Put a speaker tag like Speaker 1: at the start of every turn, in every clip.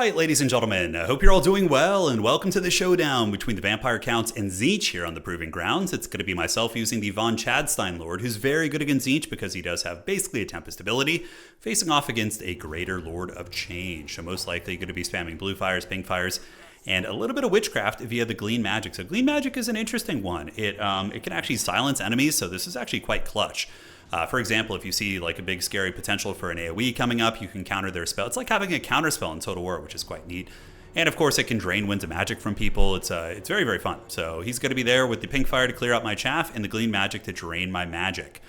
Speaker 1: Alright, ladies and gentlemen, I hope you're all doing well, and welcome to the showdown between the Vampire Counts and Tzeentch here on the Proving Grounds. It's going to be myself using the von Carstein Lord, who's very good against Tzeentch because he does have basically a Tempest ability, facing off against a Greater Lord of Change. So most likely going to be spamming blue fires, pink fires, and a little bit of witchcraft via the Glean Magic. So Glean Magic is an interesting one. It can actually silence enemies, so this is actually quite clutch. For example, if you see like a big scary potential for an AoE coming up, you can counter their spell. It's like having a counter spell in Total War, which is quite neat. And of course, it can drain winds of magic from people. It's very, very fun. So he's going to be there with the pink fire to clear out my chaff and the Glean Magic to drain my magic.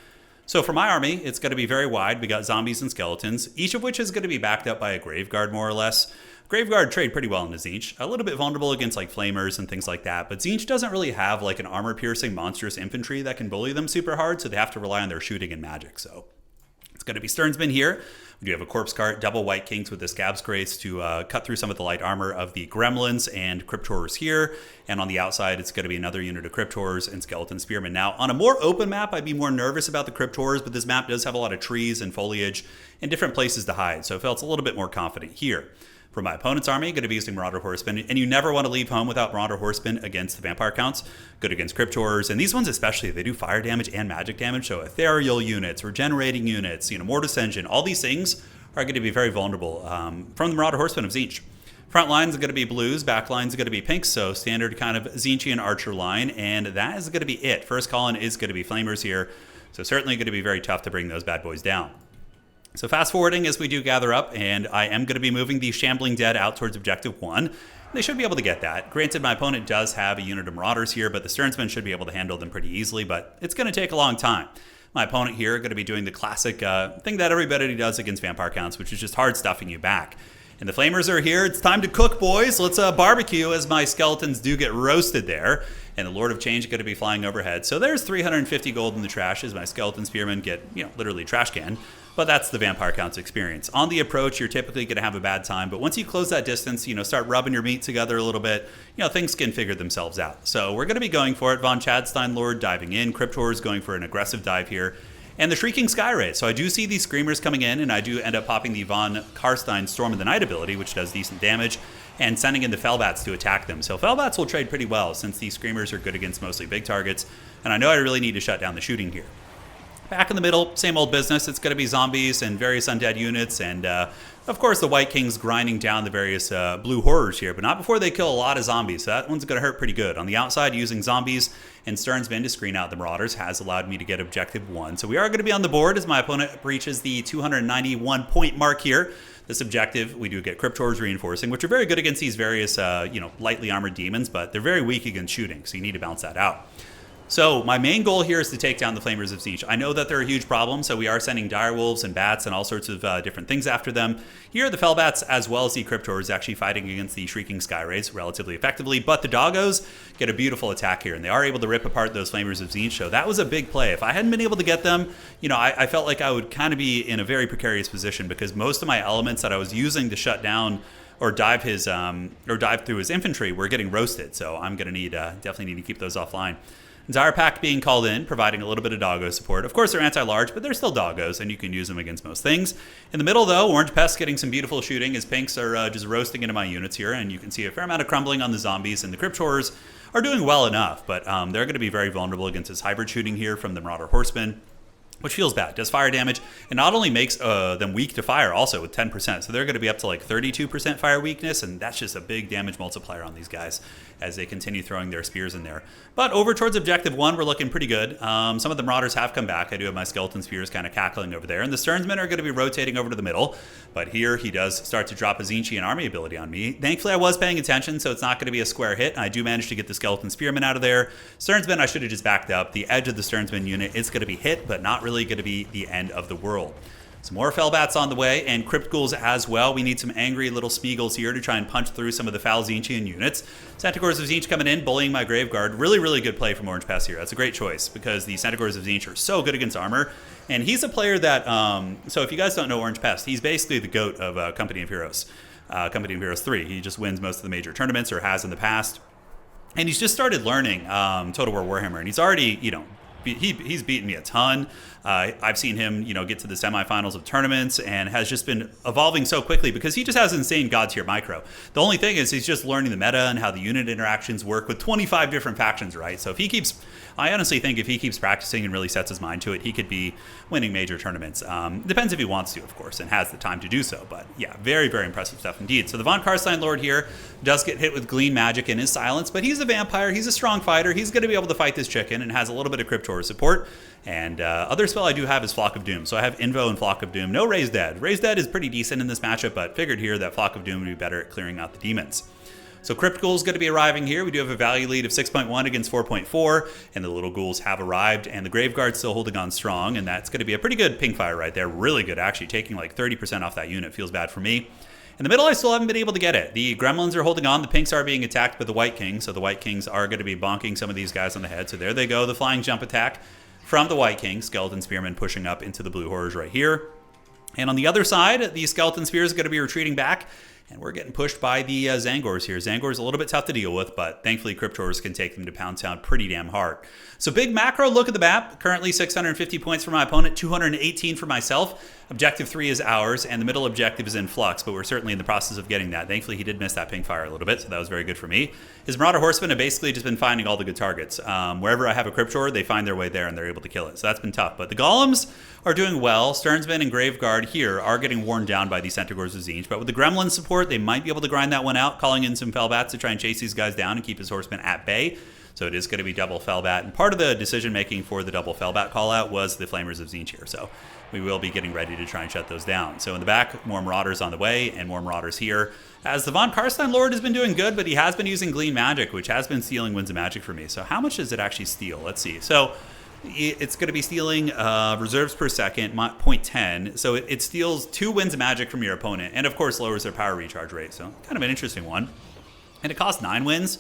Speaker 1: So for my army, it's going to be very wide. We got zombies and skeletons, each of which is going to be backed up by a Graveguard, more or less. Graveguard trade pretty well into Tzeentch. A little bit vulnerable against like flamers and things like that, but Tzeentch doesn't really have like an armor-piercing monstrous infantry that can bully them super hard, so they have to rely on their shooting and magic. So it's going to be Sternsman here. We do have a corpse cart, double white kings with the scabs grace to cut through some of the light armor of the gremlins and cryptors here. And on the outside, it's going to be another unit of cryptors and skeleton spearmen. Now, on a more open map, I'd be more nervous about the cryptors, but this map does have a lot of trees and foliage and different places to hide, so I felt a little bit more confident here. For my opponent's army, going to be using Marauder Horsemen, and you never want to leave home without Marauder Horsemen against the Vampire Counts. Good against Cryptors, and these ones especially, they do fire damage and magic damage, so ethereal units, regenerating units, Mortis Engine, all these things are going to be very vulnerable from the Marauder Horsemen of Tzeentch. Front lines are going to be blues, back lines are going to be pinks, so standard kind of Tzeentchian archer line, and that is going to be it. First column is going to be flamers here, so certainly going to be very tough to bring those bad boys down. So fast forwarding as we do gather up, and I am going to be moving the Shambling Dead out towards Objective 1. They should be able to get that. Granted, my opponent does have a unit of Marauders here, but the Sternsmen should be able to handle them pretty easily, but it's going to take a long time. My opponent here going to be doing the classic thing that everybody does against Vampire Counts, which is just hard stuffing you back. And the Flamers are here. It's time to cook, boys. Let's barbecue as my skeletons do get roasted there. And the Lord of Change is going to be flying overhead. So there's 350 gold in the trash as my skeleton spearmen get, literally trash can. But that's the Vampire Counts experience. On the approach, you're typically going to have a bad time. But once you close that distance, start rubbing your meat together a little bit, things can figure themselves out. So we're going to be going for it. Von Carstein Lord diving in. Cryptors going for an aggressive dive here. And the Shrieking Skyray. So I do see these Screamers coming in, and I do end up popping the von Carstein Storm of the Night ability, which does decent damage, and sending in the Fellbats to attack them. So Fellbats will trade pretty well, since these Screamers are good against mostly big targets, and I know I really need to shut down the shooting here. Back in the middle, same old business. It's going to be zombies and various undead units, and of course the White Kings grinding down the various blue horrors here, but not before they kill a lot of zombies. So that one's going to hurt pretty good. On the outside, using zombies and Sternsman to screen out the Marauders has allowed me to get Objective 1. So we are going to be on the board as my opponent breaches the 291 point mark here. This objective, we do get Cryptors reinforcing, which are very good against these various, lightly armored demons, but they're very weak against shooting, so you need to balance that out. So my main goal here is to take down the Flamers of Tzeentch. I know that they're a huge problem, so we are sending direwolves and bats and all sorts of different things after them. Here, the Fellbats, as well as the Cryptors, actually fighting against the Shrieking Skyrays relatively effectively, but the Doggos get a beautiful attack here, and they are able to rip apart those Flamers of Tzeentch, so that was a big play. If I hadn't been able to get them, I felt like I would kind of be in a very precarious position because most of my elements that I was using to shut down or dive through his infantry were getting roasted, so I'm going to definitely need to keep those offline. Dire Pack being called in, providing a little bit of doggo support. Of course, they're anti-large, but they're still doggos, and you can use them against most things. In the middle, though, Orange Pest getting some beautiful shooting as pinks are just roasting into my units here, and you can see a fair amount of crumbling on the zombies, and the Cryptors are doing well enough, but they're going to be very vulnerable against this hybrid shooting here from the Marauder Horsemen, which feels bad. Does fire damage, and not only makes them weak to fire also with 10%, so they're going to be up to like 32% fire weakness, and that's just a big damage multiplier on these guys as they continue throwing their spears in there. But over towards Objective 1, we're looking pretty good. Some of the Marauders have come back. I do have my Skeleton Spears kind of cackling over there, and the Sternsmen are going to be rotating over to the middle, but here he does start to drop a Tzeentchian army ability on me. Thankfully, I was paying attention, so it's not going to be a square hit, and I do manage to get the Skeleton Spearmen out of there. Sternsmen, I should have just backed up. The edge of the Sternsmen unit is going to be hit, but not really going to be the end of the world. Some more Fellbats on the way, and Crypt Ghouls as well. We need some angry little Smeagol's here to try and punch through some of the foul Tzeentchian units. Centaurs of Tzeentch coming in, bullying my Graveguard. Really, really good play from Orange Pest here. That's a great choice because the Centaurs of Tzeentch are so good against armor. And he's a player that, so if you guys don't know Orange Pest, he's basically the GOAT of Company of Heroes. Company of Heroes 3. He just wins most of the major tournaments, or has in the past. And he's just started learning Total War Warhammer, and he's already, he's beaten me a ton. I've seen him, get to the semifinals of tournaments and has just been evolving so quickly because he just has insane god tier micro. The only thing is he's just learning the meta and how the unit interactions work with 25 different factions, right? So I honestly think if he keeps practicing and really sets his mind to it, he could be winning major tournaments. Depends if he wants to, of course, and has the time to do so. But yeah, very, very impressive stuff indeed. So the Von Carstein Lord here does get hit with Glean Magic in his silence, but he's a vampire. He's a strong fighter. He's going to be able to fight this chicken and has a little bit of Cryptor support. And other spell I do have is Flock of Doom. So I have Invo and Flock of Doom. No Raised Dead. Raised Dead is pretty decent in this matchup, but figured here that Flock of Doom would be better at clearing out the demons. So Crypt Ghoul is going to be arriving here. We do have a value lead of 6.1 against 4.4, and the little ghouls have arrived, and the Graveguard's still holding on strong, and that's going to be a pretty good ping fire right there. Really good, actually, taking like 30% off that unit. Feels bad for me. In the middle, I still haven't been able to get it. The Gremlins are holding on. The Pinks are being attacked by the White King, so the White Kings are going to be bonking some of these guys on the head. So there they go, the flying jump attack from the White King. Skeleton Spearmen pushing up into the Blue Horrors right here. And on the other side, the Skeleton Spear is going to be retreating back. And we're getting pushed by the Zangors here. Zangor's a little bit tough to deal with, but thankfully Cryptors can take them to Pound Town pretty damn hard. So big macro look at the map. Currently 650 points for my opponent, 218 for myself. Objective 3 is ours, and the middle objective is in flux, but we're certainly in the process of getting that. Thankfully, he did miss that ping fire a little bit, so that was very good for me. His Marauder Horsemen have basically just been finding all the good targets. Wherever I have a Cryptor, they find their way there, and they're able to kill it. So that's been tough. But the Golems are doing well. Stearnsman and Graveguard here are getting worn down by these Centaurs of Tzeentch, but with the Gremlin support, they might be able to grind that one out, calling in some Fellbats to try and chase these guys down and keep his Horsemen at bay. So it is going to be double Fellbat. And part of the decision-making for the double Fellbat call-out was the Flamers of Tzeentch here. So we will be getting ready to try and shut those down. So in the back, more Marauders on the way and more Marauders here. As the Von Carstein Lord has been doing good, but he has been using Glean Magic, which has been stealing Winds of Magic for me. So how much does it actually steal? Let's see. So it's going to be stealing reserves per second, 0.10. So it steals 2 Winds of Magic from your opponent. And of course lowers their power recharge rate. So kind of an interesting one. And it costs 9 wins.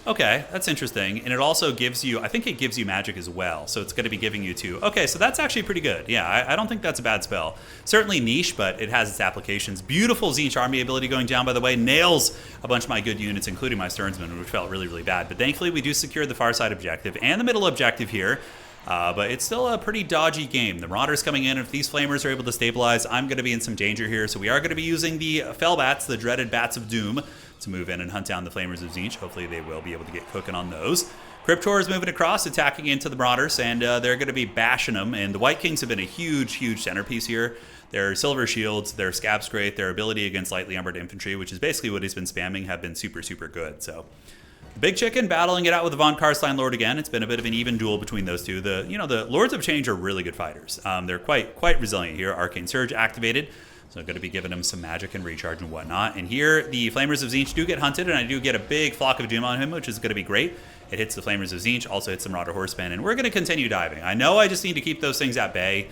Speaker 1: Okay, that's interesting. And it also gives you, I think it gives you magic as well. So it's going to be giving you 2. Okay, so that's actually pretty good. Yeah, I don't think that's a bad spell. Certainly niche, but it has its applications. Beautiful Tzeentch army ability going down, by the way. Nails a bunch of my good units, including my Stearnsman, which felt really, really bad. But thankfully, we do secure the far side objective and the middle objective here. But it's still a pretty dodgy game. The Marauders coming in, if these Flamers are able to stabilize, I'm going to be in some danger here. So we are going to be using the Fellbats, the dreaded Bats of Doom, to move in and hunt down the Flamers of Tzeentch. Hopefully they will be able to get cooking on those. Cryptor is moving across, attacking into the Marauders, and they're going to be bashing them. And the White Kings have been a huge, huge centerpiece here. Their Silver Shields, their Scab Scrape, their ability against lightly armored infantry, which is basically what he's been spamming, have been super, super good. So Big Chicken battling it out with the Von Carstein Lord again. It's been a bit of an even duel between those two. The Lords of Change are really good fighters. They're quite resilient here. Arcane Surge activated. So I'm going to be giving them some magic and recharge and whatnot. And here, the Flamers of Tzeentch do get hunted, and I do get a big Flock of Doom on him, which is going to be great. It hits the Flamers of Tzeentch, also hits the Marauder Horsemen, and we're going to continue diving. I know I just need to keep those things at bay,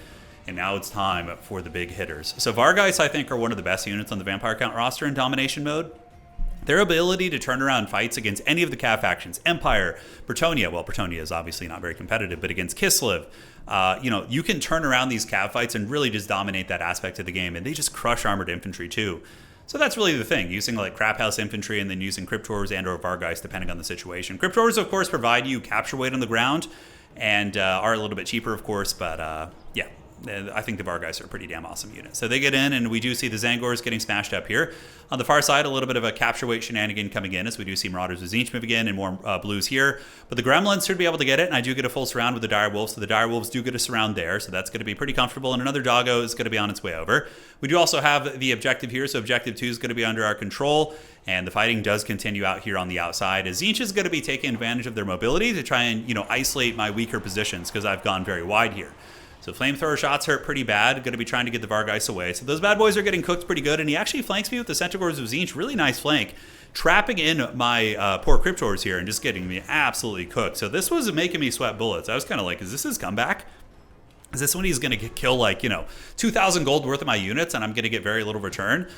Speaker 1: and now it's time for the big hitters. So Vargheist, I think, are one of the best units on the Vampire Count roster in Domination mode. Their ability to turn around fights against any of the Cav factions, Empire, Bretonnia, well, Bretonnia is obviously not very competitive, but against Kislev, you can turn around these Cav fights and really just dominate that aspect of the game, and they just crush armored infantry too. So that's really the thing, using like Crap House infantry and then using Cryptors and or Vargheist depending on the situation. Cryptors, of course, provide you capture weight on the ground and are a little bit cheaper, of course, but yeah. I think the Vargheist are a pretty damn awesome unit. So they get in, and we do see the Zangors getting smashed up here. On the far side, a little bit of a capture weight shenanigan coming in, as we do see Marauders of Tzeentch moving in and more blues here. But the Gremlins should be able to get it, and I do get a full surround with the Dire Wolves. So the Dire Wolves do get a surround there, so that's going to be pretty comfortable. And another Doggo is going to be on its way over. We do also have the objective here, so objective 2 is going to be under our control. And the fighting does continue out here on the outside, as Tzeentch is going to be taking advantage of their mobility to try and, isolate my weaker positions, because I've gone very wide here. So flamethrower shots hurt pretty bad. Going to be trying to get the Vargheist away. So those bad boys are getting cooked pretty good. And he actually flanks me with the Centaurs of Tzeentch. Really nice flank. Trapping in my poor Cryptors here and just getting me absolutely cooked. So this was making me sweat bullets. I was kind of like, is this his comeback? Is this when he's going to kill 2,000 gold worth of my units and I'm going to get very little return?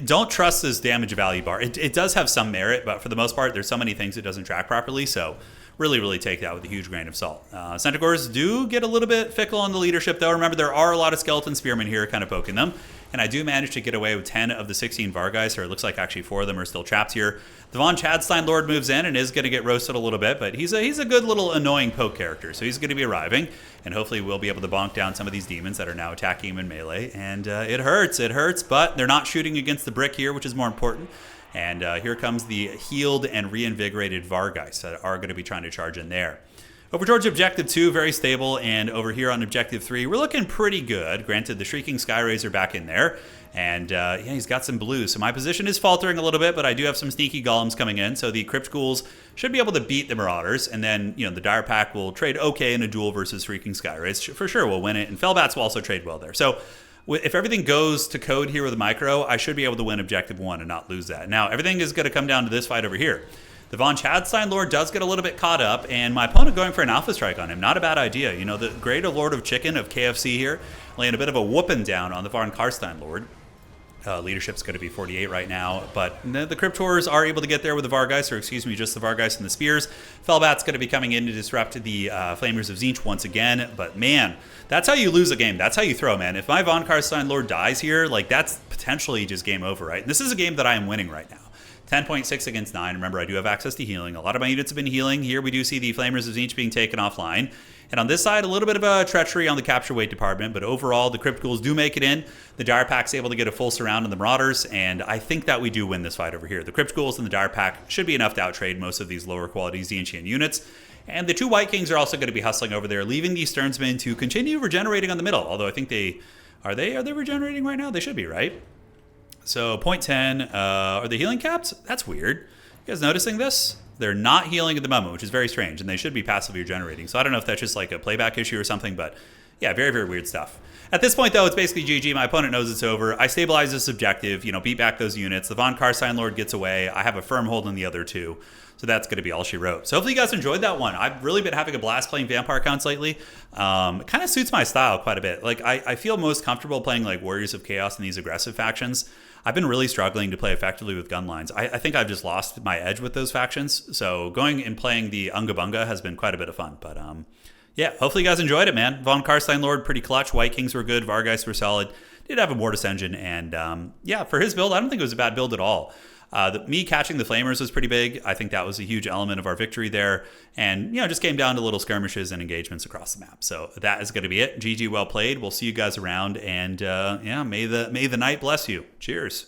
Speaker 1: Don't trust this damage value bar. It does have some merit, but for the most part, there's so many things it doesn't track properly. So really, really take that with a huge grain of salt. Centaurs do get a little bit fickle on the leadership, though. Remember, there are a lot of skeleton spearmen here kind of poking them. and I do manage to get away with 10 of the 16 Vargeist, or it looks like actually 4 of them are still trapped here. The Von Chadstein Lord moves in and is going to get roasted a little bit, but he's a good little annoying poke character, so he's going to be arriving, and hopefully we'll be able to bonk down some of these demons that are now attacking him in melee, and it hurts, but they're not shooting against the brick here, which is more important. And here comes the healed and reinvigorated Vargeist that are going to be trying to charge in there. Over towards Objective 2, very stable, and over here on Objective 3, we're looking pretty good. Granted, the Shrieking Skyrays are back in there, and yeah, he's got some blue, so my position is faltering a little bit, but I do have some sneaky golems coming in, so the Crypt Ghouls should be able to beat the Marauders, and then, you know, the Dire Pack will trade okay in a duel versus Shrieking Skyrays. For sure, we'll win it, and Fellbats will also trade well there. So if everything goes to code here with a micro, I should be able to win Objective 1 and not lose that. Now, everything is going to come down to this fight over here. The Von Chadstein Lord does get a little bit caught up, and my opponent going for an Alpha Strike on him. Not a bad idea. You know, the Greater Lord of Chicken of KFC here, laying a bit of a whooping down on the Von Carstein Lord. Leadership's going to be 48 right now, but the Cryptors are able to get there with the Vargeist, or excuse me, just the Vargeist and the Spears. Fellbat's going to be coming in to disrupt the Flamers of Tzeentch once again, but man, that's how you lose a game. That's how you throw, man. If my Von Carstein Lord dies here, like, that's potentially just game over, right? And this is a game that I am winning right now. 10.6 against 9. Remember, I do have access to healing. A lot of my units have been healing. Here we do see the Flamers of Tzeentch being taken offline. And on this side, a little bit of a treachery on the capture weight department, but overall, the Crypt Ghouls do make it in. The Dire Pack's able to get a full surround on the Marauders, and I think that we do win this fight over here. The Crypt Ghouls and the Dire Pack should be enough to outtrade most of these lower quality Tzeentchian units. And the 2 White Kings are also going to be hustling over there, leaving the Sternsmen to continue regenerating on the middle. Although I think are they regenerating right now? They should be, right? So 0.10, are they healing capped? That's weird. You guys noticing this? They're not healing at the moment, which is very strange, and they should be passively regenerating. So I don't know if that's just like a playback issue or something, but yeah, very, very weird stuff. At this point, though, it's basically GG. My opponent knows it's over. I stabilize this objective, you know, beat back those units. The Von Carstein Lord gets away. I have a firm hold on the other 2. So that's going to be all she wrote. So hopefully you guys enjoyed that one. I've really been having a blast playing Vampire Counts lately. It kind of suits my style quite a bit. Like, I feel most comfortable playing like Warriors of Chaos and these aggressive factions. I've been really struggling to play effectively with gun lines. I think I've just lost my edge with those factions. So going and playing the Unga Bunga has been quite a bit of fun. But yeah, hopefully you guys enjoyed it, man. Von Carstein Lord, pretty clutch. White Kings were good. Vargeist were solid. Did have a Mortis engine. And yeah, for his build, I don't think it was a bad build at all. Me catching the Flamers was pretty big. I think that was a huge element of our victory there. And, you know, just came down to little skirmishes and engagements across the map. So that is going to be it. GG, well played. We'll see you guys around. And yeah, may the night bless you. Cheers.